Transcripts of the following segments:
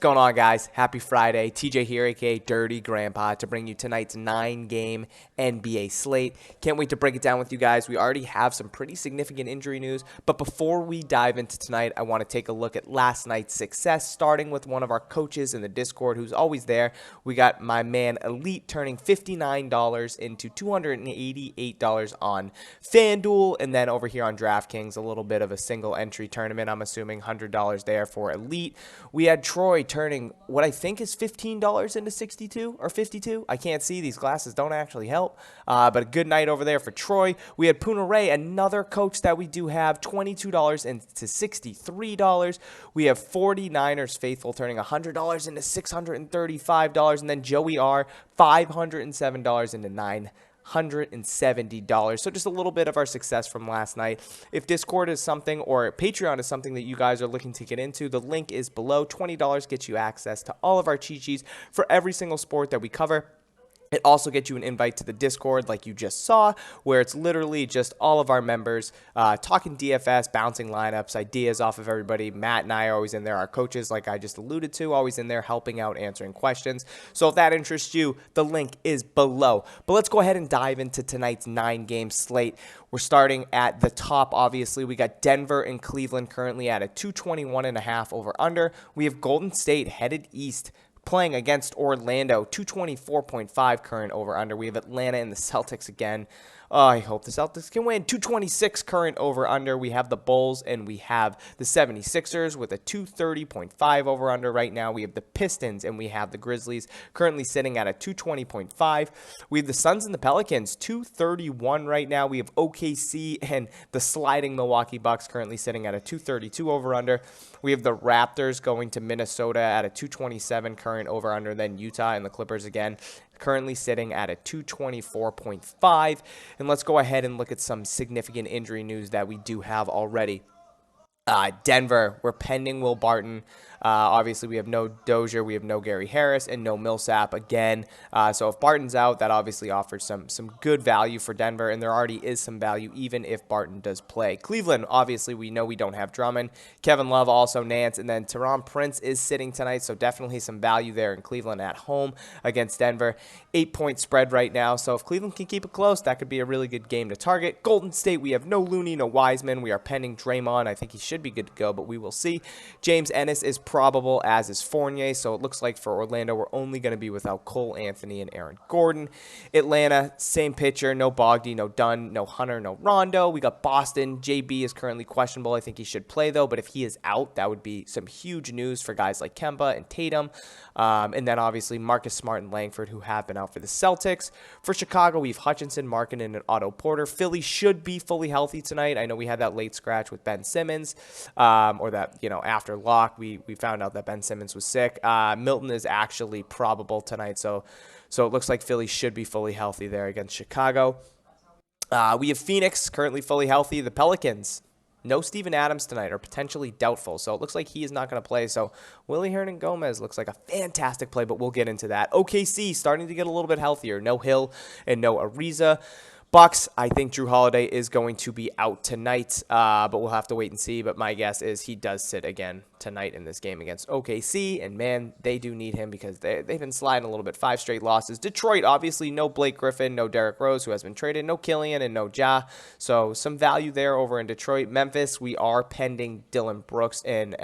going on, guys? Happy Friday. TJ here, aka Dirty Grandpa, to bring you tonight's 9-game NBA slate. Can't wait to break it down with you guys. We already have some pretty significant injury news, but before we dive into tonight, I want to take a look at last night's success, starting with one of our coaches in the Discord who's always there. We got my man Elite turning $59 into $288 on FanDuel, and then over here on DraftKings, a little bit of a single entry tournament. I'm assuming $100 there for Elite. We had Troy turning what I think is $15 into 62 or 52. I can't see. These glasses don't actually help. But a good night over there for Troy. We had Puna Ray, another coach that we do have, $22 into $63. We have 49ers Faithful turning $100 into $635. And then Joey R, $507 into $970. So just a little bit of our success from last night. If Discord is something or Patreon is something that you guys are looking to get into, the link is below. $20 gets you access to all of our cheat sheets for every single sport that we cover. It also gets you an invite to the Discord like you just saw, where it's literally just all of our members talking DFS, bouncing lineups, ideas off of everybody. Matt and I are always in there. Our coaches, like I just alluded to, always in there helping out, answering questions. So if that interests you, the link is below. But let's go ahead and dive into tonight's 9-game slate. We're starting at the top, obviously. We got Denver and Cleveland currently at a 221.5 over-under. We have Golden State headed east, playing against Orlando, 224.5 current over-under. We have Atlanta and the Celtics again. Oh, I hope the Celtics can win. 226 current over-under. We have the Bulls and we have the 76ers with a 230.5 over-under right now. We have the Pistons and we have the Grizzlies currently sitting at a 220.5. We have the Suns and the Pelicans, 231 right now. We have OKC and the sliding Milwaukee Bucks currently sitting at a 232 over-under. We have the Raptors going to Minnesota at a 227 current over-under. Then Utah and the Clippers again, currently sitting at a 224.5. And let's go ahead and look at some significant injury news that we do have already. Denver, we're pending Will Barton. Obviously, we have no Dozier, we have no Gary Harris, and no Millsap again. So if Barton's out, that obviously offers some good value for Denver, and there already is some value even if Barton does play. Cleveland, obviously, we know we don't have Drummond. Kevin Love, also Nance, and then Teron Prince is sitting tonight, so definitely some value there in Cleveland at home against Denver. 8-point spread right now, so if Cleveland can keep it close, that could be a really good game to target. Golden State, we have no Looney, no Wiseman. We are pending Draymond. I think he should be good to go, but we will see. James Ennis is probable, as is Fournier, so it looks like for Orlando we're only going to be without Cole Anthony and Aaron Gordon. Atlanta, same pitcher, no Bogdy, no Dunn, no Hunter, no Rondo. We got Boston. JB is currently questionable. I think he should play though, but if he is out, that would be some huge news for guys like Kemba and Tatum. And then obviously Marcus Smart and Langford, who have been out for the Celtics. For Chicago, we have Hutchinson, Markkanen, and Otto Porter. Philly should be fully healthy tonight. I know we had that late scratch with Ben Simmons, or that, after lock, we found out that Ben Simmons was sick. Milton is actually probable tonight, so it looks like Philly should be fully healthy there against Chicago. We have Phoenix currently fully healthy. The Pelicans, no Steven Adams tonight, or potentially doubtful, so it looks like he is not going to play. So Willie Hernan-Gomez looks like a fantastic play, but we'll get into that. OKC starting to get a little bit healthier. No Hill and no Ariza. Bucks, I think Drew Holiday is going to be out tonight, but we'll have to wait and see. But my guess is he does sit again tonight in this game against OKC. And, man, they do need him because they've been sliding a little bit. 5 straight losses. Detroit, obviously, no Blake Griffin, no Derrick Rose, who has been traded, no Killian, and no Ja. So some value there over in Detroit. Memphis, we are pending Dylan Brooks and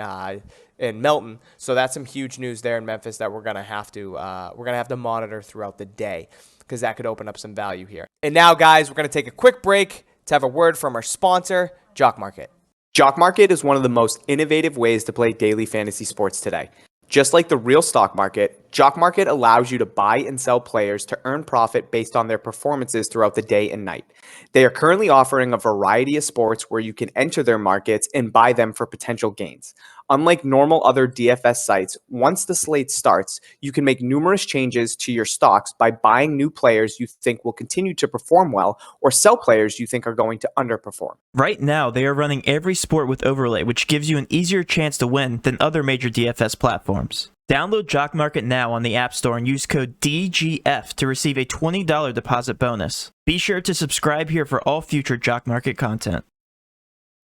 Melton. So that's some huge news there in Memphis that we're gonna have to monitor throughout the day, because that could open up some value here. And now, guys, we're going to take a quick break to have a word from our sponsor, Jock Market. Jock Market is one of the most innovative ways to play daily fantasy sports today. Just like the real stock market, Jock Market allows you to buy and sell players to earn profit based on their performances throughout the day and night. They are currently offering a variety of sports where you can enter their markets and buy them for potential gains. Unlike normal other DFS sites, once the slate starts, you can make numerous changes to your stocks by buying new players you think will continue to perform well, or sell players you think are going to underperform. Right now, they are running every sport with overlay, which gives you an easier chance to win than other major DFS platforms. Download Jock Market now on the App Store and use code DGF to receive a $20 deposit bonus. Be sure to subscribe here for all future Jock Market content.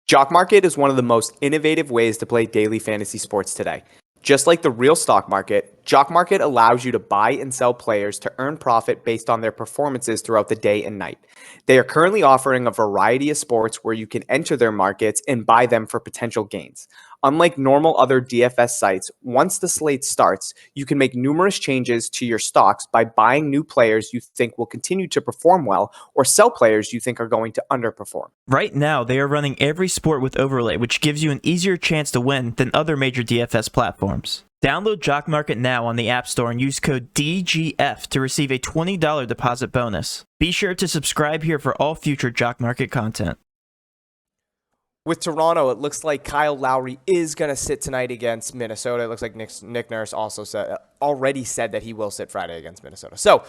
Jock Market is one of the most innovative ways to play daily fantasy sports today. Just like the real stock market, Jock Market allows you to buy and sell players to earn profit based on their performances throughout the day and night. They are currently offering a variety of sports where you can enter their markets and buy them for potential gains. Unlike normal other DFS sites, once the slate starts, you can make numerous changes to your stocks by buying new players you think will continue to perform well or sell players you think are going to underperform. Right now, they are running every sport with overlay, which gives you an easier chance to win than other major DFS platforms. Download Jock Market now on the App Store and use code DGF to receive a $20 deposit bonus. Be sure to subscribe here for all future Jock Market content. With Toronto, it looks like Kyle Lowry is going to sit tonight against Minnesota. It looks like Nick Nurse also already said that he will sit Friday against Minnesota. So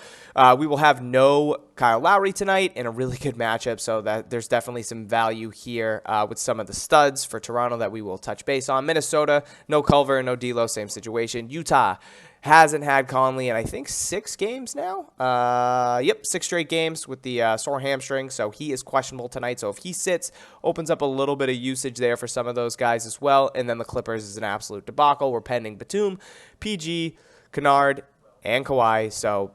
we will have no Kyle Lowry tonight in a really good matchup. So that there's definitely some value here with some of the studs for Toronto that we will touch base on. Minnesota, no Culver, no D'Lo, same situation. Utah hasn't had Conley in, I think, 6 games now. 6 straight games with the sore hamstring, so he is questionable tonight. So if he sits, opens up a little bit of usage there for some of those guys as well. And then the Clippers is an absolute debacle. We're pending Batum, PG, Kennard, and Kawhi. So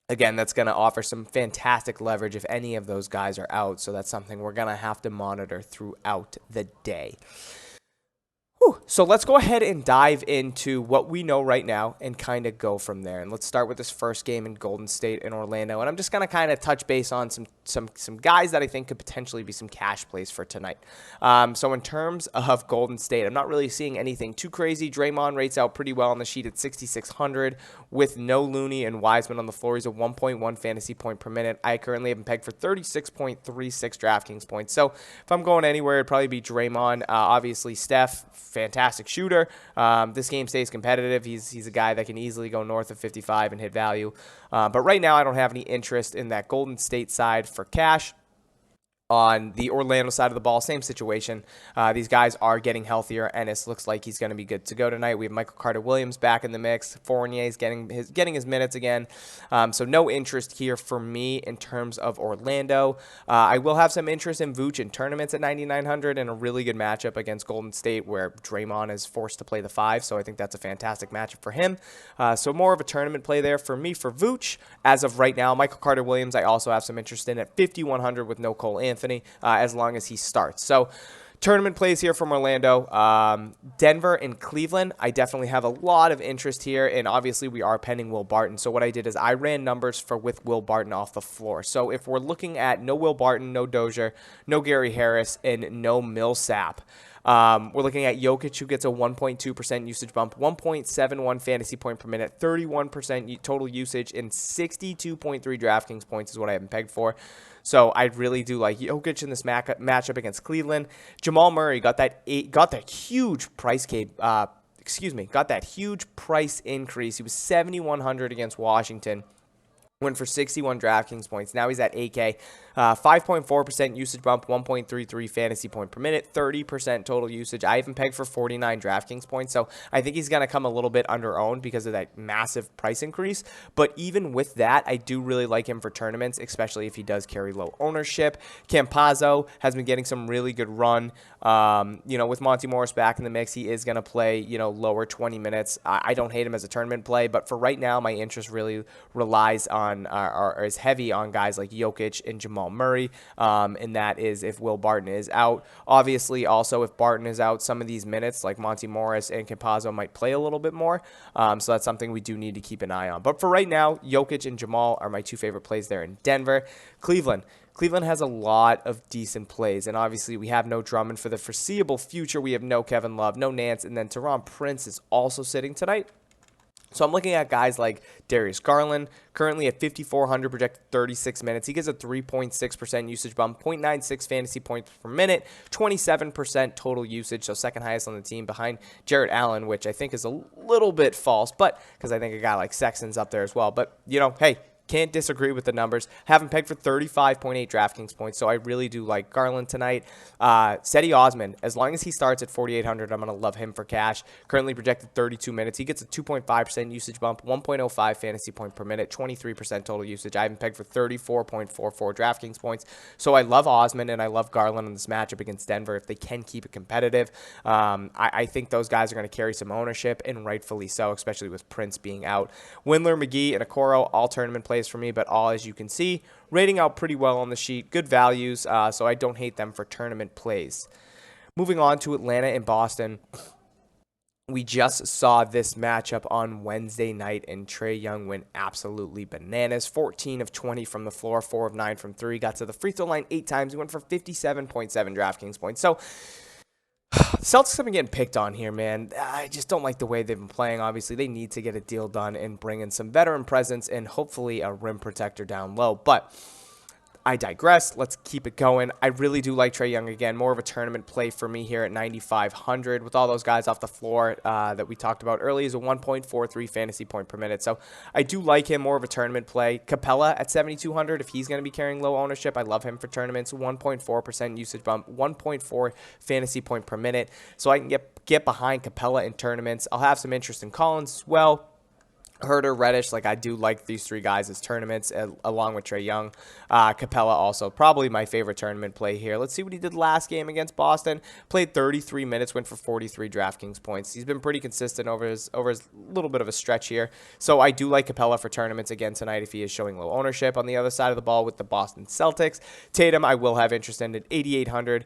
again, that's going to offer some fantastic leverage if any of those guys are out. So that's something we're going to have to monitor throughout the day. So let's go ahead and dive into what we know right now and kind of go from there. And let's start with this first game in Golden State and Orlando. And I'm just going to kind of touch base on some guys that I think could potentially be some cash plays for tonight. So in terms of Golden State, I'm not really seeing anything too crazy. Draymond rates out pretty well on the sheet at 6,600 with no Looney and Wiseman on the floor. He's a 1.1 fantasy point per minute. I currently have him pegged for 36.36 DraftKings points. So if I'm going anywhere, it'd probably be Draymond. Obviously, Steph, fantastic shooter. This game stays competitive. He's a guy that can easily go north of 55 and hit value. But right now, I don't have any interest in that Golden State side for cash. On the Orlando side of the ball, same situation. These guys are getting healthier. Ennis looks like he's going to be good to go tonight. We have Michael Carter-Williams back in the mix. Fournier's getting his minutes again. So no interest here for me in terms of Orlando. I will have some interest in Vooch in tournaments at 9,900 and a really good matchup against Golden State where Draymond is forced to play the 5. So I think that's a fantastic matchup for him. So more of a tournament play there for me for Vooch. As of right now, Michael Carter-Williams I also have some interest in at 5,100 with no Cole Anthony. As long as he starts. So tournament plays here from Orlando. Denver and Cleveland, I definitely have a lot of interest here, and obviously we are pending Will Barton. So what I did is I ran numbers with Will Barton off the floor. So if we're looking at no Will Barton, no Dozier, no Gary Harris, and no Millsap, we're looking at Jokic, who gets a 1.2% usage bump, 1.71 fantasy point per minute, 31% total usage, and 62.3 DraftKings points is what I have him pegged for. So I really do like Jokic in this matchup against Cleveland. Jamal Murray got that huge price got that huge price increase. He was 7,100 against Washington. Went for 61 DraftKings points. Now he's at 8K. 5.4% usage bump, 1.33 fantasy point per minute, 30% total usage. I even pegged for 49 DraftKings points. So I think he's going to come a little bit under owned because of that massive price increase. But even with that, I do really like him for tournaments, especially if he does carry low ownership. Campazzo has been getting some really good run. With Monty Morris back in the mix, he is going to play, lower 20 minutes. I don't hate him as a tournament play, but for right now, my interest really relies on or is heavy on guys like Jokic and Jamal Murray, and that is if Will Barton is out. Obviously, also if Barton is out, some of these minutes like Monty Morris and Campazzo might play a little bit more, so that's something we do need to keep an eye on. But for right now, Jokic and Jamal are my 2 favorite plays there in Denver. Cleveland has a lot of decent plays, and obviously we have no Drummond for the foreseeable future. We have no Kevin Love, no Nance, and then Teron Prince is also sitting tonight. So I'm looking at guys like Darius Garland, currently at 5,400, projected 36 minutes. He gets a 3.6% usage bump, 0.96 fantasy points per minute, 27% total usage, so second highest on the team behind Jarrett Allen, which I think is a little bit false, but because I think a guy like Sexton's up there as well. But, hey, Can't disagree with the numbers. Have him pegged for 35.8 DraftKings points, so I really do like Garland tonight. Cedi Osman, as long as he starts at 4,800, I'm going to love him for cash. Currently projected 32 minutes. He gets a 2.5% usage bump, 1.05 fantasy point per minute, 23% total usage. I have him pegged for 34.44 DraftKings points. So I love Osman and I love Garland in this matchup against Denver if they can keep it competitive. I think those guys are going to carry some ownership, and rightfully so, especially with Prince being out. Windler, McGee, and Okoro, all tournament plays for me, but all, as you can see, rating out pretty well on the sheet. Good values, so I don't hate them for tournament plays. Moving on to Atlanta and Boston. We just saw this matchup on Wednesday night, and Trae Young went absolutely bananas. 14 of 20 from the floor, 4 of 9 from 3. Got to the free throw line 8 times. He went for 57.7 DraftKings points. So the Celtics have been getting picked on here, man. I just don't like the way they've been playing. Obviously, they need to get a deal done and bring in some veteran presence and hopefully a rim protector down low. But I digress. Let's keep it going. I really do like Trae Young again. More of a tournament play for me here at 9,500 with all those guys off the floor that we talked about earlier. Is a 1.43 fantasy point per minute. So I do like him, more of a tournament play. Capella at 7,200. If he's going to be carrying low ownership, I love him for tournaments. 1.4% usage bump, 1.4 fantasy point per minute. So I can get behind Capella in tournaments. I'll have some interest in Collins as well. Herter, Reddish, like I do like these three guys as tournaments, along with Trae Young. Capella also probably my favorite tournament play here. Let's see what he did last game against Boston. Played 33 minutes, went for 43 DraftKings points. He's been pretty consistent over his little bit of a stretch here. So I do like Capella for tournaments again tonight if he is showing low ownership. On the other side of the ball with the Boston Celtics, Tatum I will have interest in at 8,800.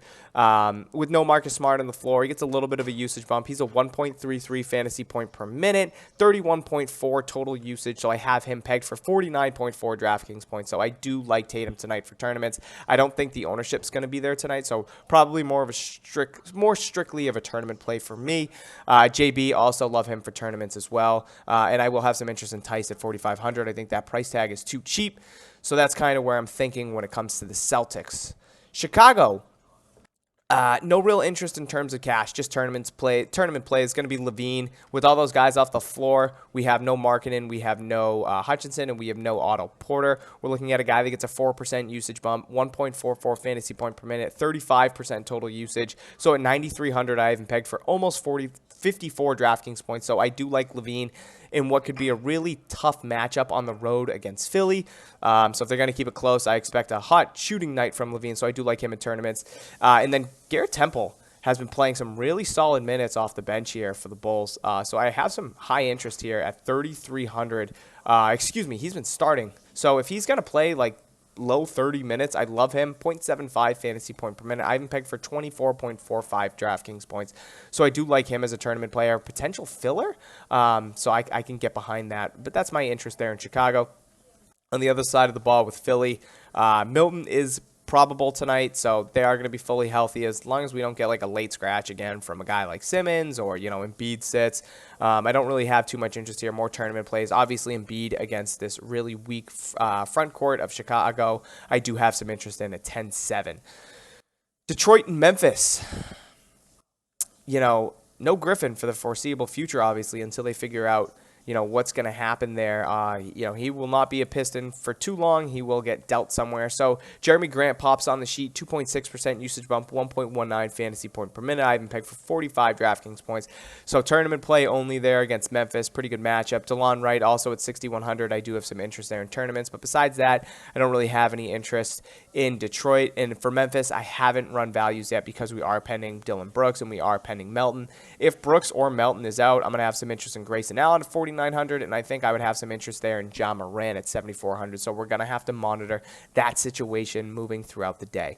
With no Marcus Smart on the floor, he gets a little bit of a usage bump. He's a 1.33 fantasy point per minute, 31.4 total usage, so I have him pegged for 49.4 DraftKings points. So I do like Tatum tonight for tournaments. I don't think the ownership's going to be there tonight, so probably more strictly of a tournament play for me. JB, also love him for tournaments as well, and I will have some interest in Tice at 4,500. I think that price tag is too cheap, so that's kind of where I'm thinking when it comes to the Celtics. Chicago. No real interest in terms of cash, just tournament play is going to be Levine. With all those guys off the floor, we have no Markkanen, we have no Hutchinson, and we have no Otto Porter. We're looking at a guy that gets a 4% usage bump, 1.44 fantasy point per minute, 35% total usage. So at 9,300, I have him pegged for almost 54 DraftKings points. So I do like Levine in what could be a really tough matchup on the road against Philly. So if they're going to keep it close, I expect a hot shooting night from Levine, so I do like him in tournaments. And then Garrett Temple has been playing some really solid minutes off the bench here for the Bulls. So I have some high interest here at 3,300. He's been starting. So if he's going to play like low 30 minutes, I love him. 0.75 fantasy point per minute. I have him pegged for 24.45 DraftKings points. So I do like him as a tournament player. Potential filler. So I can get behind that. But that's my interest there in Chicago. On the other side of the ball with Philly, Milton is probable tonight, so they are going to be fully healthy as long as we don't get like a late scratch again from a guy like Simmons or, Embiid sits. I don't really have too much interest here. More tournament plays. Obviously, Embiid against this really weak front court of Chicago, I do have some interest in at 10-7. Detroit and Memphis. No Griffin for the foreseeable future, obviously, until they figure out what's going to happen there. He will not be a Piston for too long. He will get dealt somewhere. So Jeremy Grant pops on the sheet, 2.6% usage bump, 1.19 fantasy point per minute. I have him pegged for 45 DraftKings points. So tournament play only there against Memphis. Pretty good matchup. DeLon Wright also at 6,100. I do have some interest there in tournaments. But besides that, I don't really have any interest in Detroit. And for Memphis, I haven't run values yet because we are pending Dylan Brooks and we are pending Melton. If Brooks or Melton is out, I'm going to have some interest in Grayson Allen at 4,900, and I think I would have some interest there in John Moran at 7,400. So we're going to have to monitor that situation moving throughout the day.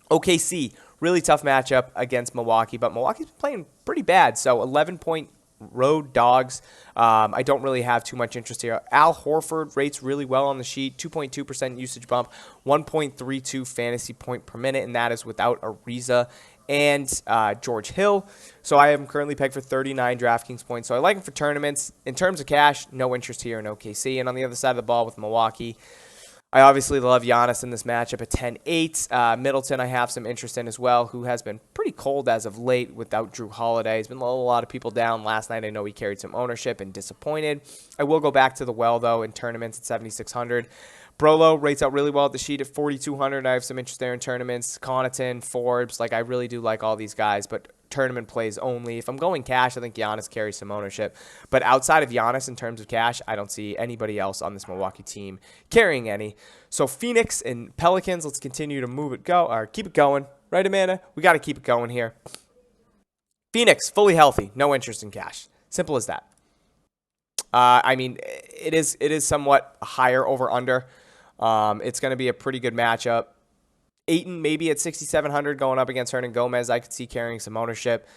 OKC, really tough matchup against Milwaukee, but Milwaukee's been playing pretty bad. So 11-point road dogs. I don't really have too much interest here. Al Horford rates really well on the sheet, 2.2% usage bump, 1.32 fantasy point per minute, and that is without Ariza and George Hill. So I am currently pegged for 39 DraftKings points. So I like him for tournaments. In terms of cash, no interest here in OKC. And on the other side of the ball with Milwaukee, I obviously love Giannis in this matchup at 10-8. Middleton I have some interest in as well, who has been pretty cold as of late without Drew Holiday. He's been a lot of people down. Last night I know he carried some ownership and disappointed. I will go back to the well, though, in tournaments at 7,600. Brolo rates out really well at the sheet at 4,200. I have some interest there in tournaments. Connaughton, Forbes, I really do like all these guys, but tournament plays only. If I'm going cash, I think Giannis carries some ownership. But outside of Giannis in terms of cash, I don't see anybody else on this Milwaukee team carrying any. So Phoenix and Pelicans, let's continue to keep it going. Right, Amanda? We got to keep it going here. Phoenix, fully healthy, no interest in cash. Simple as that. It is somewhat higher over-under. It's going to be a pretty good matchup. Ayton maybe at 6,700 going up against Hernan Gomez. I could see carrying some ownership.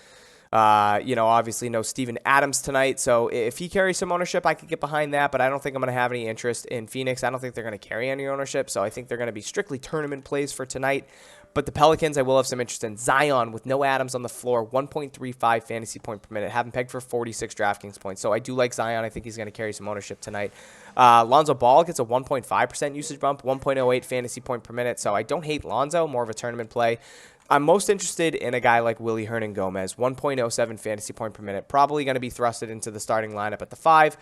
Obviously no Steven Adams tonight. So if he carries some ownership, I could get behind that. But I don't think I'm going to have any interest in Phoenix. I don't think they're going to carry any ownership. So I think they're going to be strictly tournament plays for tonight. But the Pelicans, I will have some interest in. Zion with no Adams on the floor, 1.35 fantasy point per minute. Have him pegged for 46 DraftKings points. So I do like Zion. I think he's going to carry some ownership tonight. Lonzo Ball gets a 1.5% usage bump, 1.08 fantasy point per minute. So I don't hate Lonzo, more of a tournament play. I'm most interested in a guy like Willie Hernan Gomez, 1.07 fantasy point per minute. Probably going to be thrusted into the starting lineup at the 5.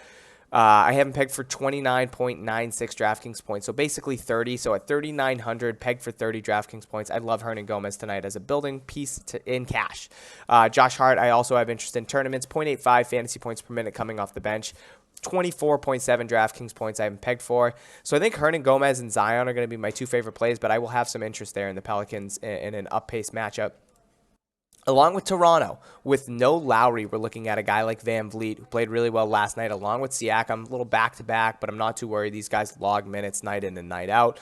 I have him pegged for 29.96 DraftKings points, so basically 30. So at 3,900, pegged for 30 DraftKings points. I love Hernan Gomez tonight as a building piece in cash. Josh Hart, I also have interest in tournaments, 0.85 fantasy points per minute coming off the bench. 24.7 DraftKings points I have him pegged for. So I think Hernan Gomez and Zion are going to be my two favorite plays, but I will have some interest there in the Pelicans in an up-paced matchup. Along with Toronto, with no Lowry, we're looking at a guy like Van Vliet, who played really well last night, along with Siakam, a little back-to-back, but I'm not too worried. These guys log minutes night in and night out.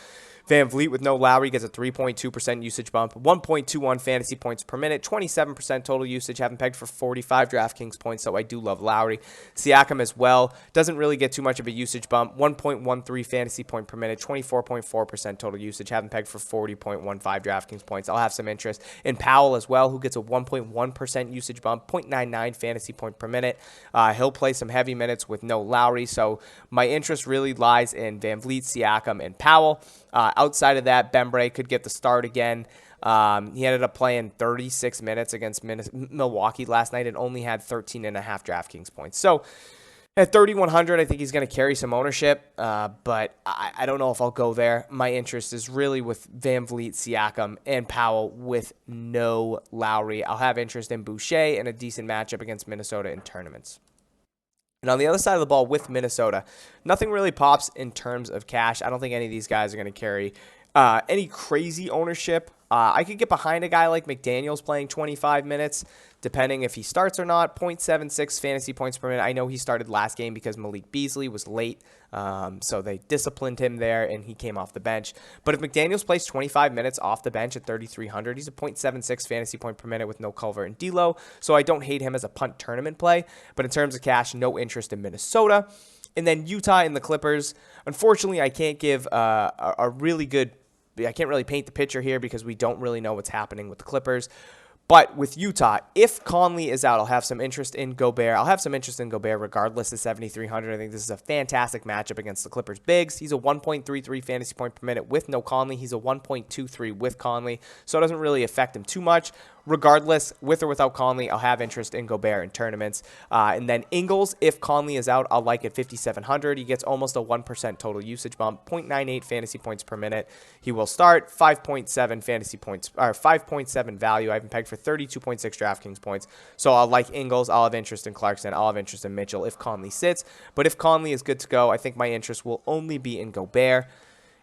Van Vliet with no Lowry gets a 3.2% usage bump, 1.21 fantasy points per minute, 27% total usage, having pegged for 45 DraftKings points, so I do love Lowry. Siakam as well, doesn't really get too much of a usage bump, 1.13 fantasy point per minute, 24.4% total usage, having pegged for 40.15 DraftKings points. I'll have some interest in Powell as well, who gets a 1.1% usage bump, 0.99 fantasy point per minute. He'll play some heavy minutes with no Lowry, so my interest really lies in Van Vliet, Siakam, and Powell. Outside of that, Bembre could get the start again. He ended up playing 36 minutes against Milwaukee last night and only had 13.5 DraftKings points. So at 3,100, I think he's going to carry some ownership, but I don't know if I'll go there. My interest is really with Van Vliet, Siakam, and Powell with no Lowry. I'll have interest in Boucher and a decent matchup against Minnesota in tournaments. And on the other side of the ball with Minnesota, nothing really pops in terms of cash. I don't think any of these guys are going to carry any crazy ownership. I could get behind a guy like McDaniels playing 25 minutes, depending if he starts or not. 0.76 fantasy points per minute. I know he started last game because Malik Beasley was late, so they disciplined him there, and he came off the bench. But if McDaniels plays 25 minutes off the bench at 3,300, he's a 0.76 fantasy point per minute with no Culver and D'Lo, so I don't hate him as a punt tournament play. But in terms of cash, no interest in Minnesota. And then Utah and the Clippers. Unfortunately, I can't give a really good I can't really paint the picture here because we don't really know what's happening with the Clippers. But with Utah, if Conley is out, I'll have some interest in Gobert. I'll have some interest in Gobert regardless of 7,300. I think this is a fantastic matchup against the Clippers bigs. He's a 1.33 fantasy point per minute with no Conley. He's a 1.23 with Conley, so it doesn't really affect him too much. Regardless, with or without Conley, I'll have interest in Gobert in tournaments. And then Ingles, if Conley is out, I'll like at 5,700. He gets almost a 1% total usage bump, 0.98 fantasy points per minute. He will start 5.7 fantasy points, or 5.7 value. I have him pegged for 32.6 DraftKings points. So I'll like Ingles. I'll have interest in Clarkson. I'll have interest in Mitchell if Conley sits. But if Conley is good to go, I think my interest will only be in Gobert.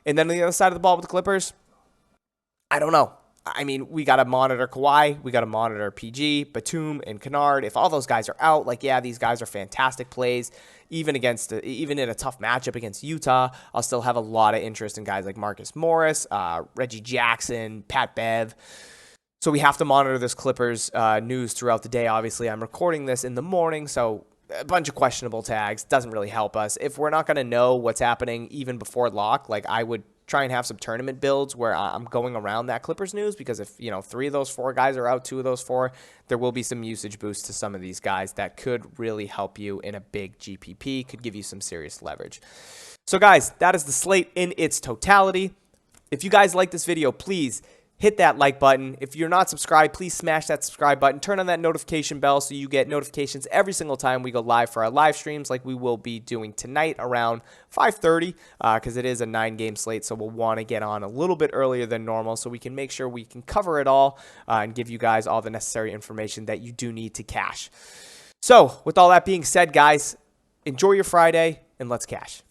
And then on the other side of the ball with the Clippers, I don't know. I mean, we got to monitor Kawhi. We got to monitor PG, Batum, and Kennard. If all those guys are out, these guys are fantastic plays. Even in a tough matchup against Utah, I'll still have a lot of interest in guys like Marcus Morris, Reggie Jackson, Pat Bev. So we have to monitor this Clippers news throughout the day. Obviously, I'm recording this in the morning, so a bunch of questionable tags doesn't really help us. If we're not going to know what's happening even before lock, I would try and have some tournament builds where I'm going around that Clippers news, because if 3 of those 4 guys are out, 2 of those 4, there will be some usage boost to some of these guys that could really help you in a big GPP, could give you some serious leverage. So guys, that is the slate in its totality. If you guys like this video, please hit that like button. If you're not subscribed, please smash that subscribe button. Turn on that notification bell so you get notifications every single time we go live for our live streams, like we will be doing tonight around 5:30, because it is a 9-game slate, so we'll want to get on a little bit earlier than normal so we can make sure we can cover it all and give you guys all the necessary information that you do need to cash. So with all that being said, guys, enjoy your Friday and let's cash.